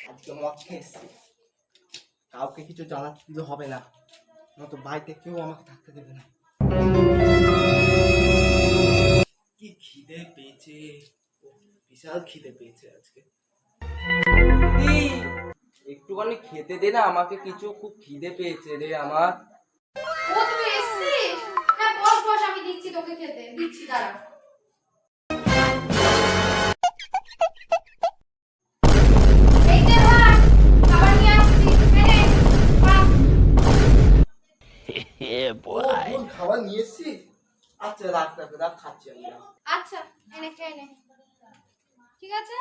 আজকে মদ খেয়ে এসছি, কাউকে কিছু জানাতে দিতে হবে না, নয়তো বাড়িতে কেউ আমাকে থাকতে দেবে না। কি খিদে পেয়েছে, বিশাল খিদে পেয়েছে আজকে। একটুখানি খেতে দে না আমাকে কিছু, খুব খিদে পেয়েছে রে আমার। ও তুই এসেছিস? হ্যাঁ বস বস, আমি দিচ্ছি তোকে খেতে, দিচ্ছি দাঁড়া। এই যে ভাত, খাবার নিয়ে আসছি, এই নে, খা। খাবার নিয়ে এসছিস? আচ্ছা রাখ রাখ রাখ, খাচ্ছি আমি। আচ্ছা এনে খেয়ে নে, ঠিক আছে।